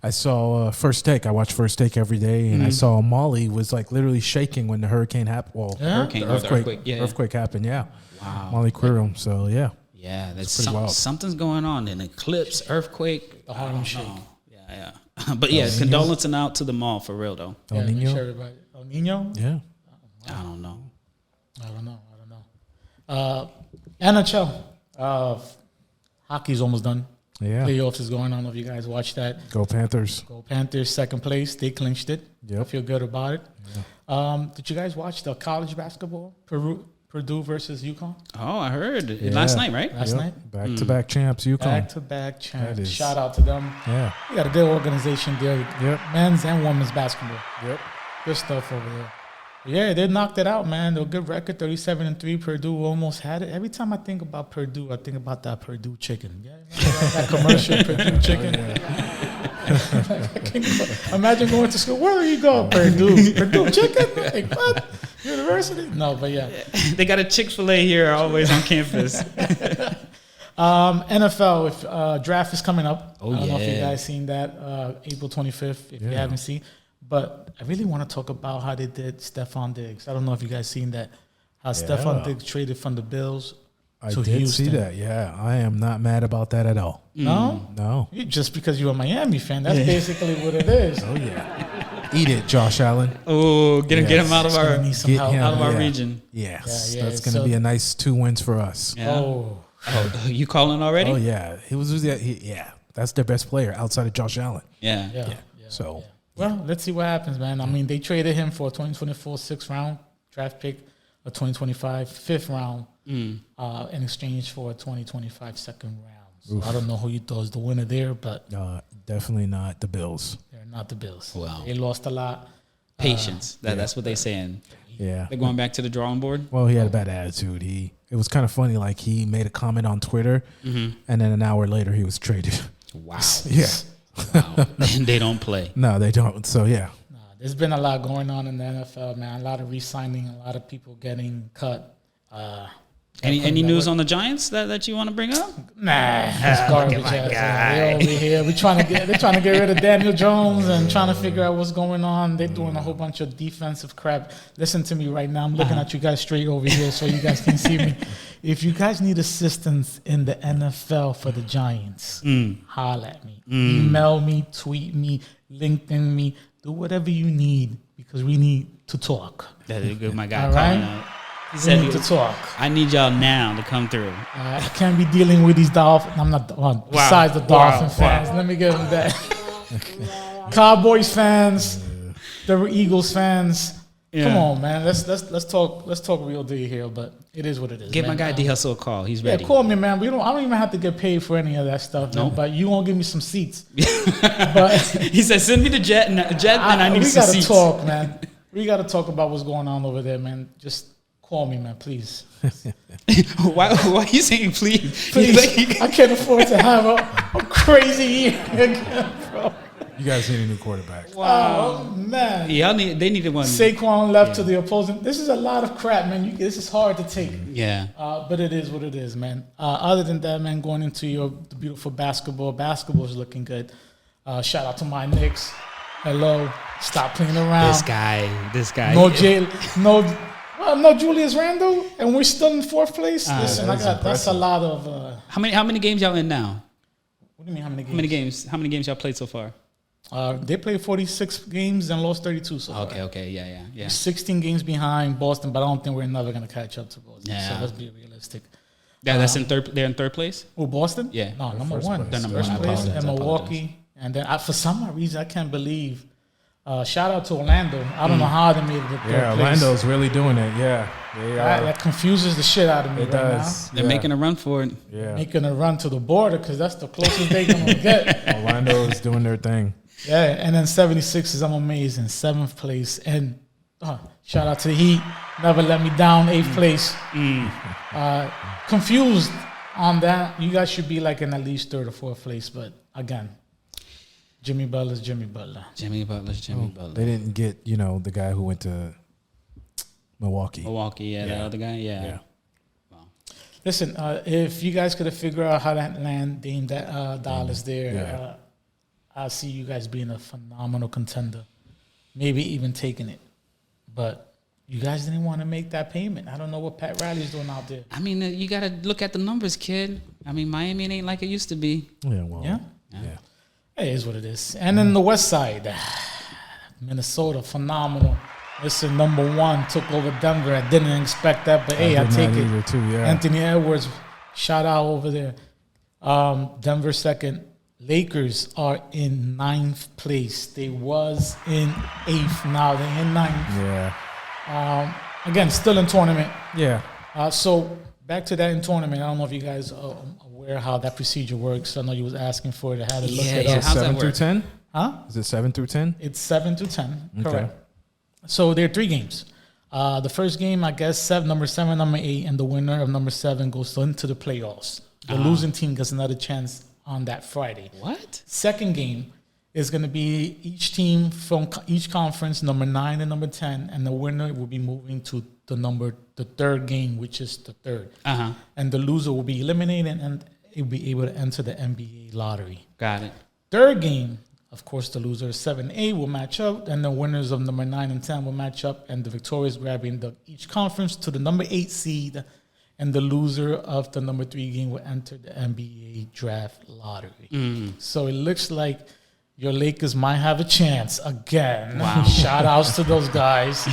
I saw First Take. I watch First Take every day, and I saw Molly was like literally shaking when the hurricane happened. Well, earthquake happened, Wow. Molly Quirrell, so yeah. Yeah, that's wild. Something's going on. An eclipse, earthquake. The Harlem Shake. Yeah. But condolences out to them all, for real, though. El Nino? Sure everybody. El Nino? Yeah. I don't know. NHL. Hockey's almost done. Yeah. Playoffs is going on. If you guys watch that, Go Panthers. go Panthers, second place. They clinched it. Yep. I feel good about it. Did you guys watch the college basketball? Purdue versus UConn? Oh, I heard last night, right? Last night? Back-to-back champs, UConn. Back-to-back champs. That is- Shout out to them. Yeah. We got a good organization there. Yep. Men's and women's basketball. Yep. Good stuff over there. Yeah, they knocked it out, man. They're a good record, 37-3. Purdue almost had it. Every time I think about Purdue, I think about that Purdue chicken. Yeah, remember that commercial, Purdue chicken. Imagine going to school. Where do you go? Purdue. Purdue chicken? Like, what? University? No, but yeah. They got a Chick-fil-A here always on campus. NFL, if draft is coming up. Oh, I don't know if you yeah. guys seen that, April 25th, if you haven't seen. But I really want to talk about how they did Stephon Diggs. I don't know if you guys seen that. How Stephon Diggs traded from the Bills I to did Houston. see that. Yeah, I am not mad about that at all. No? No. Just because you're a Miami fan, that's basically what it is. Oh yeah. Eat it, Josh Allen. Oh, get him out of Gonna our need some help. out of our region. Yes, Yeah, that's going to so- be a nice 2 wins for us. Yeah. Oh. Oh, you calling already? Oh yeah, that's their best player outside of Josh Allen. Yeah. Yeah. So Well, let's see what happens, man. I mean, they traded him for a 2024 6th round draft pick, a 2025 5th round, in exchange for a 2025 second round. So I don't know who you thought was the winner there, but definitely not the Bills. they're not the Bills. Wow. They lost a lot. Patience. That's what they're saying. Yeah. They're going back to the drawing board. Well, he had a bad attitude. It was kind of funny. Like he made a comment on Twitter, and then an hour later he was traded. Wow. Yeah. Wow. And they don't play. No, they don't. So yeah. There's been a lot going on in the NFL, man. A lot of re-signing, a lot of people getting cut. Any news on the Giants that you want to bring up? Nah, it's garbage. They're over here. They're trying to get rid of Daniel Jones and trying to figure out what's going on. They're doing a whole bunch of defensive crap. Listen to me right now. I'm looking at you guys straight over here so you guys can see me. If you guys need assistance in the NFL for the Giants, holla at me. Email me, tweet me, LinkedIn me. Do whatever you need because we need to talk. That is good. My guy All calling right. out. He We said need to talk. I need y'all now to come through. I can't be dealing with these Dolphins. I'm not. Well, besides the Dolphin fans, let me give them that. Cowboys fans, the Eagles fans. Yeah. Come on, man. Let's talk. Let's talk real deal here. But it is what it is. Give man. my guy D Hustle a call. He's Yeah, ready. call me, man. I don't even have to get paid for any of that stuff, man. But you won't give me some seats. But He said, "Send me the jet, and I need we some gotta seats." talk, man. We gotta talk about what's going on over there, man. Just call me, man, please. why are you saying please? Please, I can't afford to have a crazy year again, bro. You guys need a new quarterback. Oh man, They needed one. Saquon left to the opposing. This is a lot of crap, man. This is hard to take. Yeah. But it is what it is, man. Other than that, man, going into the beautiful basketball is looking good. Shout out to my Knicks. Hello, stop playing around. This guy. No Julius Randle, and we're still in 4th place. Listen, that's a lot of. How many games y'all in now? What do you mean? How many games? Y'all played so far? They played 46 games and lost 32 so far. Okay, yeah. 16 games behind Boston, but I don't think we're never going to catch up to Boston. Yeah. So let's be realistic. Yeah, that's in third. They're in third place. Oh, Boston? Yeah. No, number first one. place. They're number First one. I place, apologize, and I Milwaukee. And then for some reason, I can't believe. Shout out to Orlando. I don't know how they made it to third place. Orlando's really doing it. Yeah, they are. That confuses the shit out of me It right does. They're making a run for it. Yeah. Making a run to the border because that's the closest they're going to get. Orlando is doing their thing. Yeah, and then 76ers, I'm amazing. 7th place. And shout out to the Heat. Never let me down. 8th place. Confused on that. You guys should be like in at least 3rd or 4th place. But again, Jimmy Butler's Jimmy Butler. Jimmy Butler's Jimmy Butler. They didn't get, the guy who went to Milwaukee. That other guy. Yeah. Listen, if you guys could have figured out how to land Dame Dollars there, Yeah. I see you guys being a phenomenal contender. Maybe even taking it. But you guys didn't want to make that payment. I don't know what Pat Riley's doing out there. I mean, you got to look at the numbers, kid. I mean, Miami ain't like it used to be. Yeah, well. Yeah? Yeah. It is what it is. And then the West Side, Minnesota, phenomenal. Listen, number 1 took over Denver. I didn't expect that, but hey, I did take not it. either, too, yeah. Anthony Edwards, shout out over there. Denver second. Lakers are in 9th place. They was in 8th. Now they're in 9th. Yeah. Again, still in tournament. Yeah. So back to that in tournament. I don't know if you guys are aware how that procedure works. I know you was asking for it. I had to look it up. How's that 7 through work? 10? Huh? Is it 7 through 10? It's 7 to 10. Okay. Correct. So there are 3 games. The first game, I guess, number 7, number 8, and the winner of number 7 goes into the playoffs. The losing team gets another chance on that Friday. What? Second game is going to be each team from each conference, number 9 and number 10, and the winner will be moving to the third game, which is the third. Uh-huh. And the loser will be eliminated, and it will be able to enter the NBA lottery. Got it. Third game, of course, the loser 7-8 will match up, and the winners of number 9 and 10 will match up, and the victorious grabbing each conference to the number 8 seed, and the loser of the number 3 game will enter the NBA draft lottery. So it looks like your Lakers might have a chance again. Wow. Shout outs to those guys.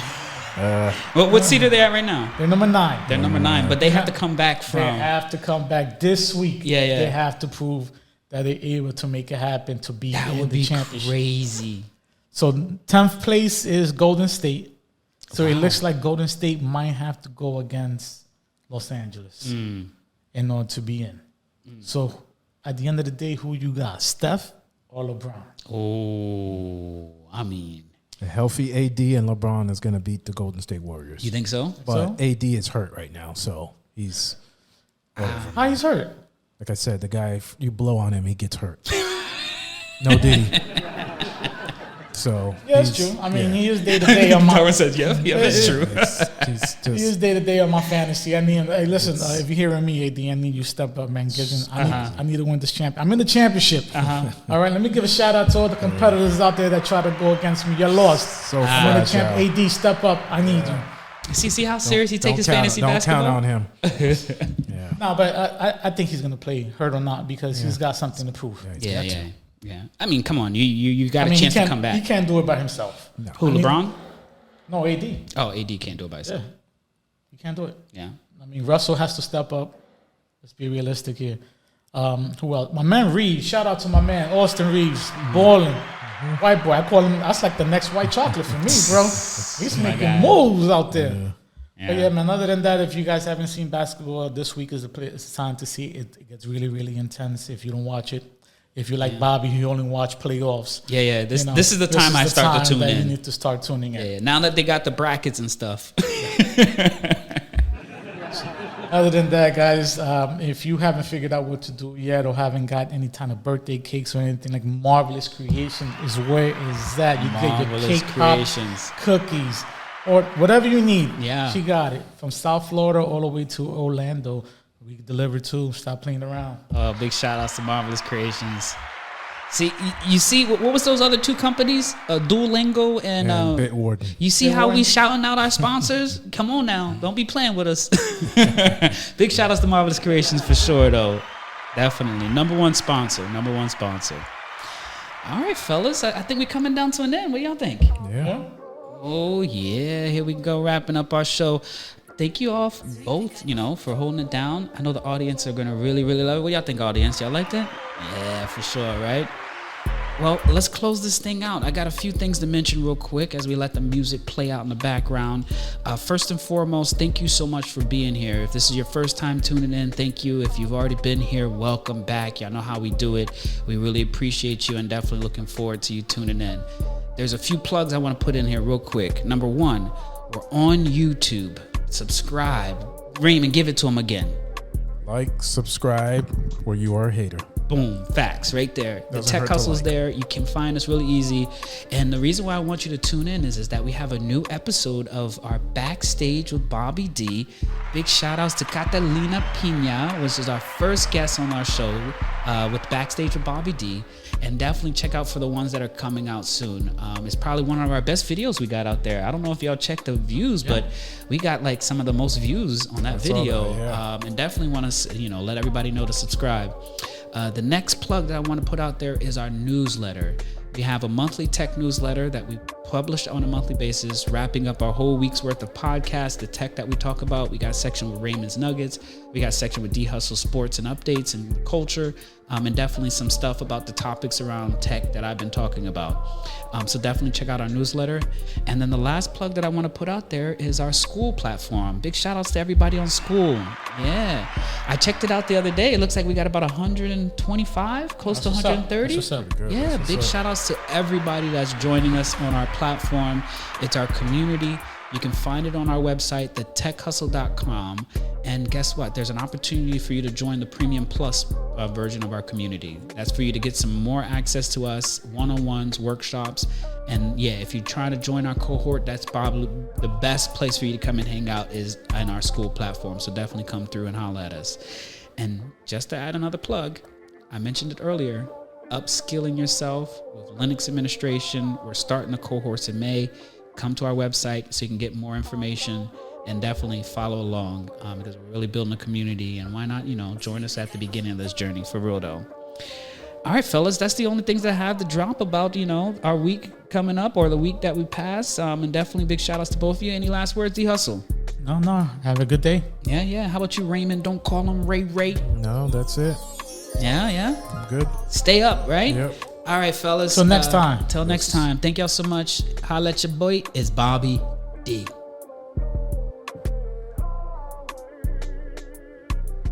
Well, what seed are they at right now? They're number 9. They're number 9, but they have to come back from. They have to come back this week. Yeah. They have to prove that they're able to make it happen to be That in would the be championship. crazy. So 10th place is Golden State. So it looks like Golden State might have to go against Los Angeles in order to be in. So at the end of the day, who you got, Steph or LeBron? Oh, I mean, A healthy AD and LeBron is going to beat the Golden State Warriors. you think so? But AD is hurt right now, so he's How he's hurt? like I said, the guy, if you blow on him, he gets hurt. No Diddy. So Yeah, that's he's- true. I mean, yeah. he is day to day on my. Darwin says, yeah, that's true. He's He is just, day to day on my fantasy. I need. Hey, listen, if you're hearing me, AD, I need you to step up, man. I need to win this champ. I'm in the championship. All right, let me give a shout out to all the competitors out there that try to go against me. You're lost. so I'm in the fragile. champ. AD, step up. I need you. See how serious he takes his Don't fantasy count, basketball? Don't count on him. Yeah. No, but I think he's gonna play, hurt or not, because he's got something to prove. Yeah. I mean, come on, you got I mean, a chance he to can't. come He back. can't do it by himself. Who, I mean- LeBron? No, AD. Oh, AD can't do it by himself. Yeah, he can't do it. Yeah. I mean, Russell has to step up. Let's be realistic here. Who else? My man Reeves. Shout out to my man Austin Reeves. Balling. White boy. I call him. That's like the next white chocolate for me, bro. He's making God. moves out there. Yeah. But yeah, man. Other than that, if you guys haven't seen basketball, this week is it's time to see it. It gets really, really intense if you don't watch it. If you like Bobby, you only watch playoffs. Yeah. This You know, this is the time I start to tune that in. You need to start tuning in. Yeah. Now that they got the brackets and stuff. Other than that, guys, if you haven't figured out what to do yet or haven't got any kind of birthday cakes or anything, like Marvelous Creations is where is that. You get your Marvelous cake Creations. pop, cookies, or whatever you need. Yeah. She got it. From South Florida all the way to Orlando. We deliver too. Stop playing around. Big shout outs to Marvelous Creations. See, you see, what was those other two companies? Duolingo and And Bitwarden. you see how we shouting out our sponsors? Come on now. Don't be playing with us. Big shout outs to Marvelous Creations for sure, though. Definitely. Number one sponsor. All right, fellas. I think we're coming down to an end. What do y'all think? Yeah. Oh, yeah. Here we go, wrapping up our show. Thank you all both, for holding it down. I know the audience are going to really, really love it. What y'all think, audience? Y'all like that? Yeah, for sure, right? Well, let's close this thing out. I got a few things to mention real quick as we let the music play out in the background. First and foremost, thank you so much for being here. If this is your first time tuning in, thank you. If you've already been here, welcome back. Y'all know how we do it. We really appreciate you and definitely looking forward to you tuning in. There's a few plugs I want to put in here real quick. Number one, we're on YouTube. Subscribe. Raymond, give it to him again. Like, subscribe, or you are a hater. Boom, facts right there. The Doesn't Tech hurt to Hustle's like. there. You can find us really easy. And the reason why I want you to tune in is that we have a new episode of our Backstage with Bobby D. Big shout outs to Catalina Pina, which is our first guest on our show with Backstage with Bobby D. And definitely check out for the ones that are coming out soon. It's probably one of our best videos we got out there. I don't know if y'all checked the views, but we got like some of the most views on that video. And definitely want to, let everybody know to subscribe. The next plug that I want to put out there is our newsletter. We have a monthly tech newsletter that we published on a monthly basis, wrapping up our whole week's worth of podcasts, the tech that we talk about. We got a section with Raymond's Nuggets. We got a section with D-Hustle Sports and updates and culture, and definitely some stuff about the topics around tech that I've been talking about. So definitely check out our newsletter. And then the last plug that I want to put out there is our school platform. Big shout outs to everybody on school. Yeah. I checked it out the other day. It looks like we got about 125, close to 130. Yeah, big shout outs to everybody that's joining us on our platform. It's our community. You can find it on our website, thetechhustle.com. And guess what? There's an opportunity for you to join the Premium Plus version of our community. That's for you to get some more access to us, one-on-ones, workshops. And yeah, if you're trying to join our cohort, that's probably the best place for you to come and hang out is in our school platform. So definitely come through and holler at us. And just to add another plug, I mentioned it earlier, upskilling yourself with Linux administration. We're starting the cohorts in May. Come to our website so you can get more information, and definitely follow along because we're really building a community. And why not, join us at the beginning of this journey, for real though. All right, fellas, that's the only things I have to drop about, our week coming up or the week that we passed. And definitely big shout outs to both of you. Any last words, D-Hustle? No. Have a good day. Yeah. How about you, Raymond? Don't call him Ray. No, that's it. Yeah. I'm good. Stay up, right? Yep. All right, fellas. Till next time. Till next time. Thank y'all so much. Holla at your boy. It's Bobby D.